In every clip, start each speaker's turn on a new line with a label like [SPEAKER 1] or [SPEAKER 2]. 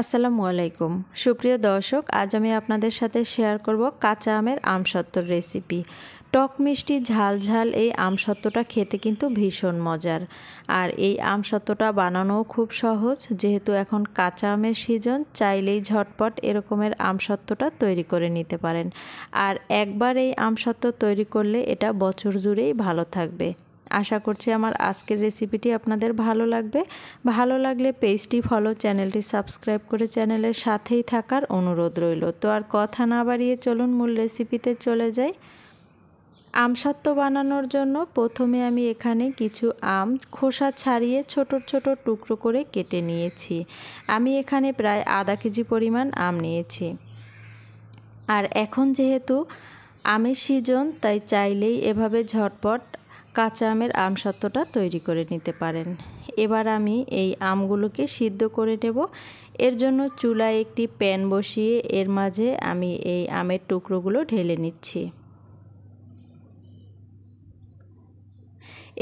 [SPEAKER 1] আসসালামু আলাইকুম সুপ্রিয় দর্শক, আজ আমি আপনাদের সাথে শেয়ার করব কাঁচা আমের আমসত্ত্বর রেসিপি। টক মিষ্টি ঝাল ঝাল এই আমসত্ত্বটা খেতে কিন্তু ভীষণ মজার। আর এই আমসত্ত্বটা বানানোও খুব সহজ, যেহেতু এখন কাঁচা আমের সিজন, চাইলেই ঝটপট এরকমের আমসত্ত্বটা তৈরি করে নিতে পারেন। আর একবার এই আমসত্ত্ব তৈরি করলে এটা বছর জুড়েই ভালো থাকবে। আশা করছি আমার আজকের রেসিপিটি আপনাদের ভালো লাগবে। ভালো লাগলে পেজটি ফলো, চ্যানেলটি সাবস্ক্রাইব করে চ্যানেলের সাথেই থাকার অনুরোধ রইল। তো আর কথা না বাড়িয়ে চলুন মূল রেসিপিতে চলে যাই। আমসত্ত্ব বানানোর জন্য প্রথমে আমি এখানে কিছু আম খোসা ছাড়িয়ে ছোট ছোট টুকরো করে কেটে নিয়েছি। আমি এখানে প্রায় আধা কেজি পরিমাণ আম নিয়েছি। আর এখন যেহেতু আমের সিজন, তাই চাইলেই এভাবে ঝটপট কাঁচা আমের আমসত্ত্বটা তৈরি করে নিতে পারেন। এবার আমি এই আমগুলোকে সিদ্ধ করে নেব। এর জন্য চুলায় একটি প্যান বসিয়ে এর মাঝে আমি এই আমের টুকরোগুলো ঢেলে নিচ্ছি।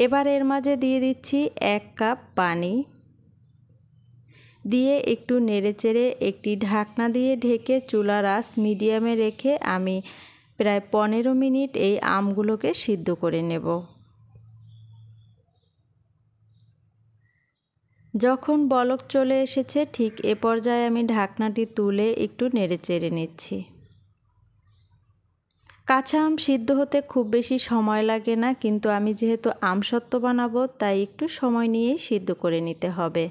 [SPEAKER 1] এবার এর মাঝে দিয়ে দিচ্ছি 1 কাপ পানি, দিয়ে একটু নেড়েচেড়ে একটি ঢাকনা দিয়ে ঢেকে চুলার আঁচ মিডিয়ামে রেখে আমি প্রায় 15 মিনিট এই আমগুলোকে সিদ্ধ করে নেব। যখন বলক চলে এসেছে, ঠিক এ পর্যায়ে আমি ঢাকনাটি তুলে একটু নেড়েচেড়ে নিচ্ছি। কাঁচা আম সিদ্ধ হতে খুব বেশি সময় লাগে না, কিন্তু আমি যেহেতু আমসত্ত্ব বানাবো, তাই একটু সময় নিয়েই সিদ্ধ করে নিতে হবে।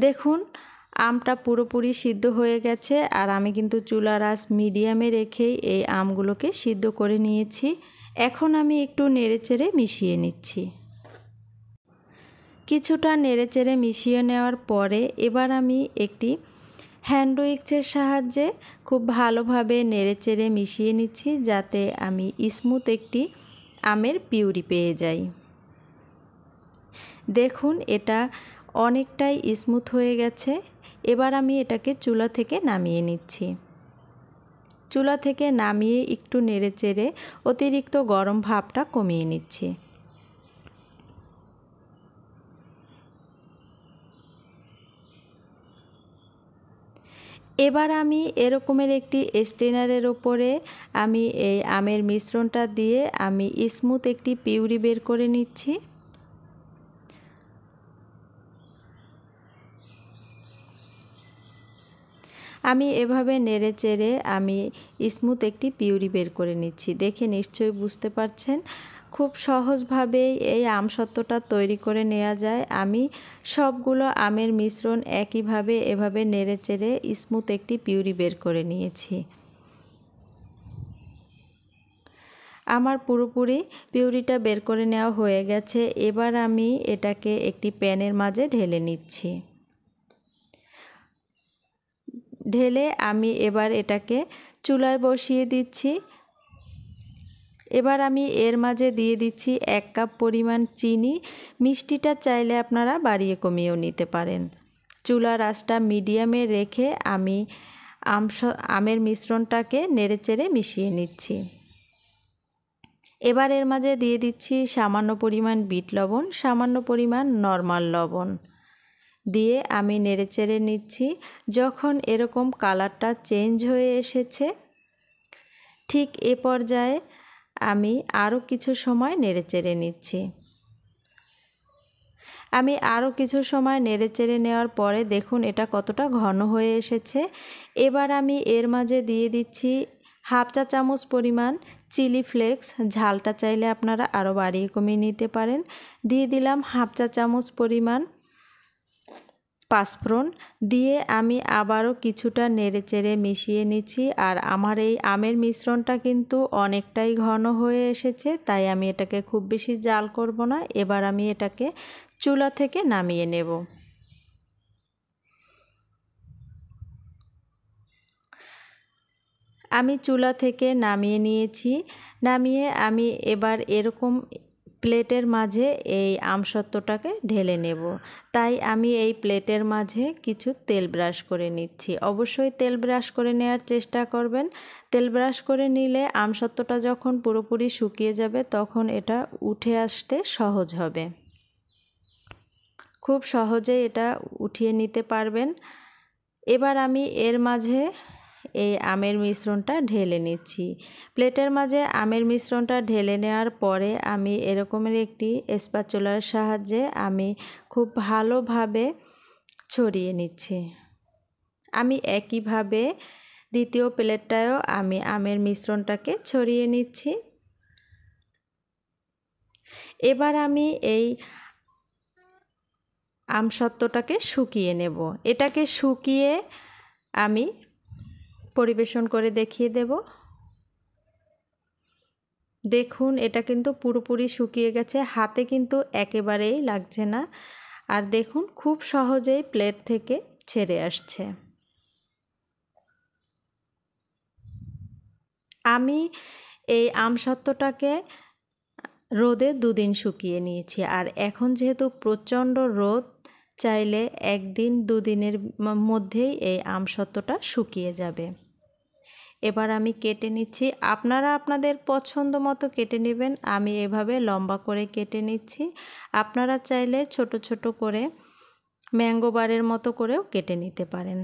[SPEAKER 1] দেখুন, আমটা পুরোপুরি সিদ্ধ হয়ে গেছে। আর আমি কিন্তু চুলার আঁচ মিডিয়ামে রেখেই এই আমগুলোকে সিদ্ধ করে নিয়েছি। এখন আমি একটু নেড়েচেড়ে মিশিয়ে নিচ্ছি। কিছুটা নেড়েচেড়ে মিশিয়ে নেওয়ার পরে এবার আমি একটি হ্যান্ড উইক্সের সাহায্যে খুব ভালোভাবে নেড়েচেড়ে মিশিয়ে নিচ্ছি, যাতে আমি স্মুথ একটি আমের পিউরি পেয়ে যাই। দেখুন, এটা অনেকটাই স্মুথ হয়ে গেছে। এবার আমি এটাকে চুলা থেকে নামিয়ে নিচ্ছি। চুলা থেকে নামিয়ে একটু নেড়েচেড়ে অতিরিক্ত গরম ভাবটা কমিয়ে নিচ্ছি। এবার আমি এরকমের একটি স্ট্রেনারের ওপরে আমি এই আমের মিশ্রণটা দিয়ে আমি স্মুথ একটি পিউরি বের করে নিচ্ছি। আমি এভাবে নেড়েচেড়ে আমি স্মুথ একটি পিউরি বের করে নিচ্ছি। দেখে নিশ্চয়ই বুঝতে পারছেন খুব সহজভাবেই এই আমসত্ত্বটা তৈরি করে নেওয়া যায়। আমি সবগুলো আমের মিশ্রণ একইভাবে এভাবে নেড়েচেড়ে স্মুথ একটি পিউরি বের করে নিয়েছি। আমার পুরোপুরি পিউরিটা বের করে নেওয়া হয়ে গেছে। এবার আমি এটাকে একটি প্যানের মাঝে ঢেলে নিচ্ছি। ঢেলে আমি এবার এটাকে চুলায় বসিয়ে দিচ্ছি। এবার আমি এর মাঝে দিয়ে দিচ্ছি 1 কাপ পরিমাণ চিনি। মিষ্টিটা চাইলে আপনারা বাড়িয়ে কমিয়েও নিতে পারেন। চুলার আঁচটা মিডিয়ামে রেখে আমি আমের মিশ্রণটাকে নেড়েচেড়ে মিশিয়ে নিচ্ছি। এবার এর মাঝে দিয়ে দিচ্ছি সামান্য পরিমাণ বিট লবণ, সামান্য পরিমাণ নরমাল লবণ দিয়ে আমি নেড়েচেড়ে নিচ্ছি। যখন এরকম কালারটা চেঞ্জ হয়ে এসেছে, ঠিক এ পর্যায়ে আমি আরও কিছু সময় নেড়েচেড়ে নিচ্ছি। আমি আরও কিছু সময় নেড়েচেড়ে নেওয়ার পরে দেখুন এটা কতটা ঘন হয়ে এসেছে। এবার আমি এর মাঝে দিয়ে দিচ্ছি হাফ চা চামচ পরিমাণ চিলি ফ্লেক্স। ঝালটা চাইলে আপনারা আরও বাড়িয়ে কমিয়ে নিতে পারেন। দিয়ে দিলাম হাফ চা চামচ পরিমাণ পাঁচফোড়ন, দিয়ে আমি আবারও কিছুটা নেড়েচেড়ে মিশিয়ে নিচ্ছি। আর আমার এই আমের মিশ্রণটা কিন্তু অনেকটাই ঘন হয়ে এসেছে, তাই আমি এটাকে খুব বেশি জাল করব না। এবার আমি এটাকে চুলা থেকে নামিয়ে নেব। আমি চুলা থেকে নামিয়ে নিয়েছি। নামিয়ে আমি এবার এরকম প্লেটের মাঝে এই আমসত্ত্বটাকে ঢেলে নেব। তাই আমি এই প্লেটের মাঝে কিছু তেল ব্রাশ করে নিচ্ছি। অবশ্যই তেল ব্রাশ করে নেওয়ার চেষ্টা করবেন। তেল ব্রাশ করে নিলে আমসত্ত্বটা যখন পুরোপুরি শুকিয়ে যাবে, তখন এটা উঠে আসতে সহজ হবে। খুব সহজেই এটা উঠিয়ে নিতে পারবেন। এবার আমি এর মাঝে এই আমের মিশ্রণটা ঢেলে নিচ্ছি। প্লেটের মাঝে আমের মিশ্রণটা ঢেলে নেওয়ার পরে আমি এরকমের একটি স্প্যাচুলার সাহায্যে আমি খুব ভালোভাবে ছড়িয়ে নিচ্ছি। আমি একইভাবে দ্বিতীয় প্লেটটায়ও আমি আমের মিশ্রণটাকে ছড়িয়ে নিচ্ছি। এবার আমি এই আমসত্ত্বটাকে শুকিয়ে নেব। এটাকে শুকিয়ে আমি পরিবেশন করে দেখিয়ে দেব। দেখুন এটা কিন্তু পুরোপুরি শুকিয়ে গেছে, হাতে কিন্তু একেবারেই লাগছে না। আর দেখুন খুব সহজেই প্লেট থেকে ছেড়ে আসছে। আমি এই আমসত্ত্বটাকে রোদে 2 দিন শুকিয়ে নিয়েছি। আর এখন যেহেতু প্রচণ্ড রোদ, চাইলে 1 দিন 2 দিনের মধ্যেই এই আমসত্ত্বটা শুকিয়ে যাবে। এবার আমি কেটে নিচ্ছি। আপনারা আপনাদের পছন্দ মতো কেটে নেবেন। আমি এভাবে লম্বা করে কেটে নিচ্ছি। আপনারা চাইলে ছোট ছোট করে ম্যাঙ্গো বারের মতো করেও কেটে নিতে পারেন।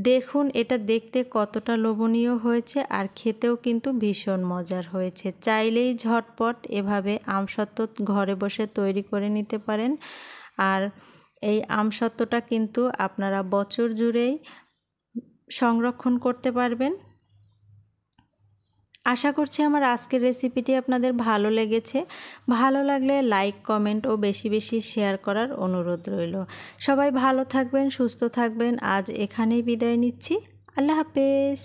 [SPEAKER 1] দেখুন এটা দেখতে কতটা লোভনীয় হয়েছে, আর খেতেও কিন্তু ভীষণ মজার হয়েছে। চাইলেই ঝটপট এভাবে আমসত্ত্ব ঘরে বসে তৈরি করে নিতে পারেন। আর এই আমসত্ত্বটা কিন্তু আপনারা বছর জুড়েই সংরক্ষণ করতে পারবেন। আশা করছি আমার আজকের রেসিপিটি আপনাদের ভালো লেগেছে। ভালো লাগলে লাইক, কমেন্ট ও বেশি বেশি শেয়ার করার অনুরোধ রইল। সবাই ভালো থাকবেন, সুস্থ থাকবেন। আজ এখানেই বিদায় নিচ্ছি। আল্লাহ হাফেজ।